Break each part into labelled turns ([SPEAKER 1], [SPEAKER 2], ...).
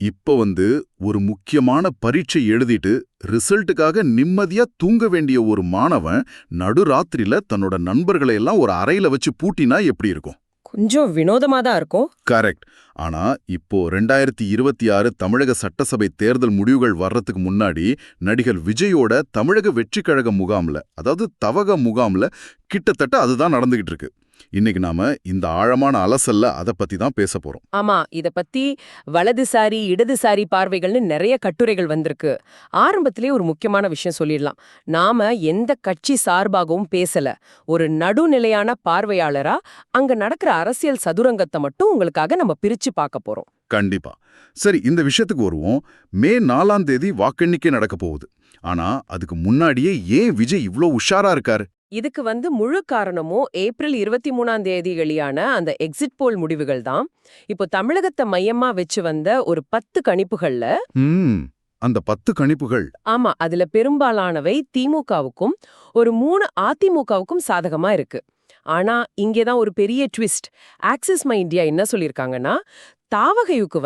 [SPEAKER 1] இப்ப ஒரு முக்கியமான பரீட்சை எழுதிட்டு ரிசல்ட்டுக்காக நிம்மதியா தூங்க வேண்டிய ஒரு மாணவன் நடுராத்திரில தன்னோட நண்பர்களை எல்லாம் ஒரு அறையில வச்சு பூட்டினா எப்படி இருக்கும்?
[SPEAKER 2] கொஞ்சம் வினோதமா தான் இருக்கும்.
[SPEAKER 1] கரெக்ட். ஆனா இப்போ 2026 தமிழக சட்டசபை தேர்தல் முடிவுகள் வர்றதுக்கு முன்னாடி நடிகர் விஜயோட தமிழக வெற்றிக் கழக முகாம்ல, அதாவது தவக முகாம்ல கிட்டத்தட்ட அதுதான் நடந்துகிட்டு இருக்கு. இன்னைக்கு நாம இந்த ஆழமான அலசல்ல அத பத்தி தான் பேச போறோம்.
[SPEAKER 2] ஆமா, இத பத்தி வலதுசாரி இடதுசாரி பார்வைகள்னு நிறைய கட்டுரைகள் வந்திருக்கு. ஆரம்பத்திலே ஒரு முக்கியமான விஷயம் சொல்லிடலாம். நாம எந்த கட்சி சார்பாகவும் பேசல. ஒரு நடுநிலையான பார்வையாளரா அங்க நடக்கிற அரசியல் சதுரங்கத்தை மட்டும் உங்களுக்காக நம்ம பிரிச்சு பார்க்க போறோம்.
[SPEAKER 1] கண்டிப்பா. சரி, இந்த விஷயத்துக்கு வருவோம். மே 4ஆம் தேதி வாக்கெண்ணிக்கை நடக்க போகுது. ஆனா அதுக்கு முன்னாடியே ஏன் விஜய் இவ்ளோ உஷாரா இருக்காரு?
[SPEAKER 2] இதுக்கு முழு காரணமும் ஏப்ரல் 23ஆம் தேதி வெளியான அந்த எக்ஸிட் போல் முடிவுகள் தான். இப்போ தமிழகத்தை மையமா வச்சு வந்த ஒரு 10 கணிப்புகள்ல
[SPEAKER 1] அந்த 10 கணிப்புகள்.
[SPEAKER 2] ஆமா, அதுல பெரும்பாலானவை திமுகவுக்கும் ஒரு 3 அதிமுகவுக்கும் சாதகமா இருக்கு. ஆனா இங்கேதான் ஒரு பெரிய ட்விஸ்ட். ஆக்சிஸ் மை இந்தியா என்ன சொல்லிருக்காங்கன்னா, தாவகையுக்கு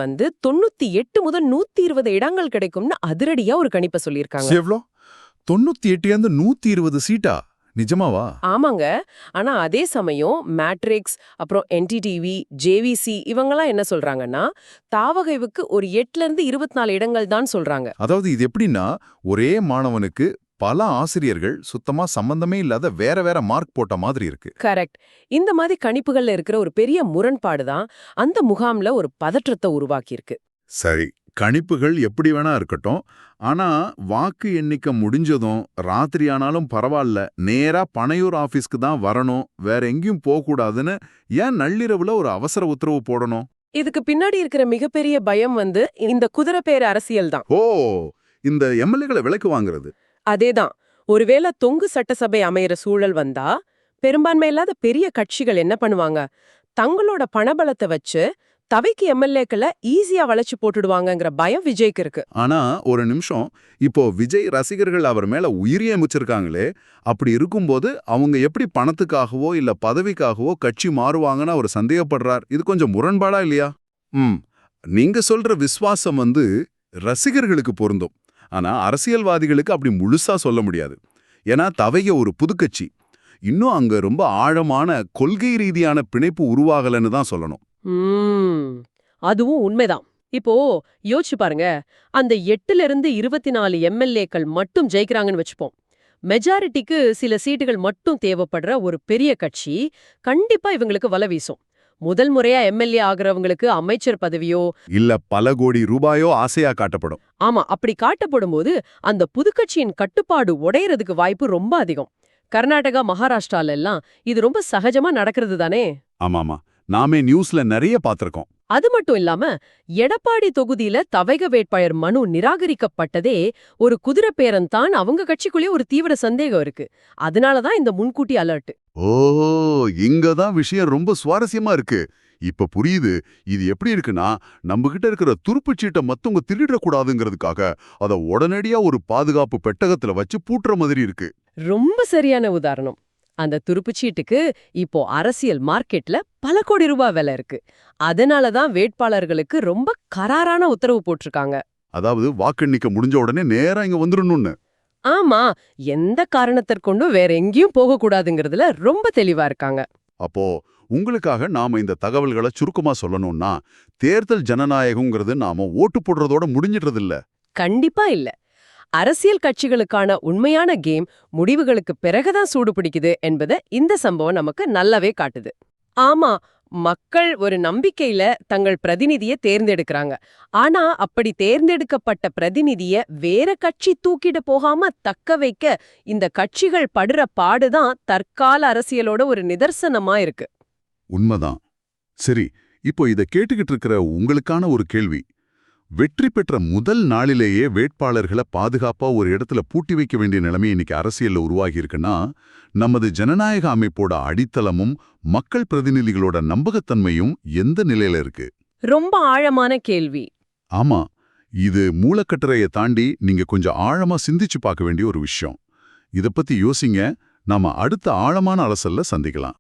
[SPEAKER 2] 98 முதல் 120 இடங்கள் கிடைக்கும்னு அதிரடியா ஒரு கணிப்பை சொல்லியிருக்காங்க.
[SPEAKER 1] எவ்ளோ? 98 120 சீட்டா? நிஜமாவா?
[SPEAKER 2] ஆமாங்க. ஆனா அதே சமயம் மேட்ரிக்ஸ், அப்புறம் என்டிடிவி, ஜேவிசி இவங்கெல்லாம் என்ன சொல்றாங்கன்னா, தாவகைவுக்கு ஒரு 8ல இருந்து 24 இடங்கள் தான் சொல்றாங்க.
[SPEAKER 1] அதாவது இது எப்படின்னா, ஒரே மாணவனுக்கு பல ஆசிரியர்கள் சுத்தமா சம்பந்தமே இல்லாத வேற வேற மார்க் போட்ட மாதிரி இருக்கு.
[SPEAKER 2] கரெக்ட். இந்த மாதிரி கணிப்புகள்ல இருக்கிற ஒரு பெரிய முரண்பாடு தான் அந்த முகாம்ல ஒரு பதற்றத்தை உருவாக்கியிருக்கு.
[SPEAKER 1] சரி, கணிப்புகள் எப்படி வேணா இருக்கட்டும். ஆனா வாக்கு எண்ணிக்கை முடிஞ்சதும் ராத்திரி ஆனாலும் பரவாயில்ல, நேரா பனையூர் ஆபீஸ்க்கு தான் வரணும், வேற எங்கேயும் போகக்கூடாதுன்னு ஏன் நள்ளிரவுல ஒரு அவசர உத்தரவு போடணும்?
[SPEAKER 2] இதுக்கு பின்னாடி இருக்கிற மிகப்பெரிய பயம் இந்த குதிரை பேர் அரசியல் தான்.
[SPEAKER 1] ஓ, இந்த எம்எல்ஏக்களை விலைக்கு வாங்குறது.
[SPEAKER 2] அதேதான். ஒருவேளை தொங்கு சட்டசபை அமையிற சூழல் வந்தா பெரும்பான்மை இல்லாத பெரிய கட்சிகள் என்ன பண்ணுவாங்க, தங்களோட பணபலத்தை வச்சு தவைக்கு எம்எல்ஏக்களை ஈஸியா வளைச்சு போட்டுடுவாங்கங்கிற பயம் விஜய்க்கு இருக்கு.
[SPEAKER 1] ஆனா ஒரு நிமிஷம், இப்போ விஜய் ரசிகர்கள் அவர் மேல உயிரியே முச்சிருக்காங்களே, அப்படி இருக்கும்போது அவங்க எப்படி பணத்துக்காகவோ இல்ல பதவிக்காகவோ கட்சி மாறுவாங்கன்னு அவர் சந்தேகப்படுறார். இது கொஞ்சம் முரண்பாடா இல்லையா? நீங்க சொல்ற விசுவாசம் ரசிகர்களுக்கு பொருந்தும். ஆனா அரசியல்வாதிகளுக்கு அப்படி முழுசா சொல்ல முடியாது. ஏன்னா தவைய ஒரு புதுக்கட்சி, இன்னும் அங்க ரொம்ப ஆழமான கொள்கை ரீதியான பிணைப்பு உருவாகலன்னு தான் சொல்லணும்.
[SPEAKER 2] அதுவும் உண்மைதான். இப்போ யோசிச்சு பாருங்க, அந்த 8ல இருந்து 24 எம்எல்ஏக்கள் மட்டும் ஜெயிக்கிறாங்கன்னு வச்சுப்போம். மெஜாரிட்டிக்கு சில சீட்டுகள் மட்டும் தேவைப்படுற ஒரு பெரிய கட்சி கண்டிப்பா இவங்களுக்கு வலை வீசும். முதல் முறையா எம்எல்ஏ ஆகிறவங்களுக்கு அமைச்சர் பதவியோ
[SPEAKER 1] இல்ல பல கோடி ரூபாயோ ஆசையா காட்டப்படும்.
[SPEAKER 2] ஆமா, அப்படி காட்டப்படும் போது அந்த புதுக்கட்சியின் கட்டுப்பாடு உடையறதுக்கு வாய்ப்பு ரொம்ப அதிகம். கர்நாடகா, மகாராஷ்டிரால எல்லாம் இது ரொம்ப சகஜமா நடக்கிறது தானே.
[SPEAKER 1] ஆமாமா, நாமே நியூஸ்ல நிறைய பாத்திருக்கோம்.
[SPEAKER 2] அது மட்டும் இல்லாம எடப்பாடி தொகுதியில தவைக வேட்பாளர் மனு நிராகரிக்கப்பட்டதே ஒரு குதிரை பேரன் தான். அவங்க கட்சிக்குள்ளே ஒரு தீவிர சந்தேகம் இருக்கு. அதனாலதான் இந்த முன்கூட்டி அலர்ட்.
[SPEAKER 1] ஓ, இங்கதான் விஷயம் ரொம்ப சுவாரஸ்யமா இருக்கு. இப்ப புரியுது. இது எப்படி இருக்குன்னா, நம்ம கிட்ட இருக்கிற துருப்புச்சீட்டை மத்தவங்க திருடிடக்கூடாதுங்கிறதுக்காக அத உடனடியா ஒரு பாதுகாப்பு பெட்டகத்துல வச்சு பூட்டுற மாதிரி இருக்கு.
[SPEAKER 2] ரொம்ப சரியான உதாரணம். அந்த துருப்புச்சீட்டுக்கு இப்போ அரசியல் மார்க்கெட்ல பல கோடி ரூபாய் விலை இருக்கு. அதனாலதான் வேட்பாளர்களுக்கு ரொம்ப கராரான உத்தரவு போட்டிருக்காங்க.
[SPEAKER 1] அதாவது வாக்கெண்ணிக்கை முடிஞ்ச உடனே நேரா இங்க வந்துடணும்னு.
[SPEAKER 2] ஆமா, எந்த காரணத்திற்கொண்டும் வேற எங்கேயும் போக கூடாதுங்கிறதுல ரொம்ப தெளிவா இருக்காங்க.
[SPEAKER 1] அப்போ உங்களுக்காக நாம இந்த தகவல்களை சுருக்கமா சொல்லணும்னா, தேர்தல் ஜனநாயகம்ங்கிறது நாம ஓட்டு போடுறதோட முடிஞ்சிடுறது இல்ல.
[SPEAKER 2] கண்டிப்பா இல்ல. அரசியல் கட்சிகளுக்கான உண்மையான கேம் முடிவுகளுக்கு பிறகுதான் சூடு பிடிக்குது என்பதை இந்த சம்பவம் நமக்கு நல்லாவே காட்டுது. ஆமா, மக்கள் ஒரு நம்பிக்கையில தங்கள் பிரதிநிதியை தேர்ந்தெடுக்கிறாங்க. ஆனா அப்படி தேர்ந்தெடுக்கப்பட்ட பிரதிநிதிய வேற கட்சி தூக்கிட்டு போகாம தக்க வைக்க இந்த கட்சிகள் படுற பாடுதான் தற்கால அரசியலோட ஒரு நிதர்சனமா இருக்கு.
[SPEAKER 1] உண்மைதான். சரி, இப்போ இத கேட்டுக்கிட்டு இருக்கிற உங்களுக்கான ஒரு கேள்வி. வெற்றி பெற்ற முதல் நாளிலேயே வேட்பாளர்களை பாதுகாப்பா ஒரு இடத்துல பூட்டி வைக்க வேண்டிய நிலைமை இன்னைக்கு அரசியல்ல உருவாகி இருக்குன்னா, நமது ஜனநாயக அமைப்போட அடித்தளமும் மக்கள் பிரதிநிதிகளோட நம்பகத்தன்மையும் எந்த நிலையில இருக்கு?
[SPEAKER 2] ரொம்ப ஆழமான கேள்வி.
[SPEAKER 1] ஆமா, இது மூலக்கட்டுரையை தாண்டி நீங்க கொஞ்சம் ஆழமா சிந்திச்சு பார்க்க வேண்டிய ஒரு விஷயம். இத பத்தி யோசிங்க. நாம அடுத்த ஆழமான அலசல்ல சந்திக்கலாம்.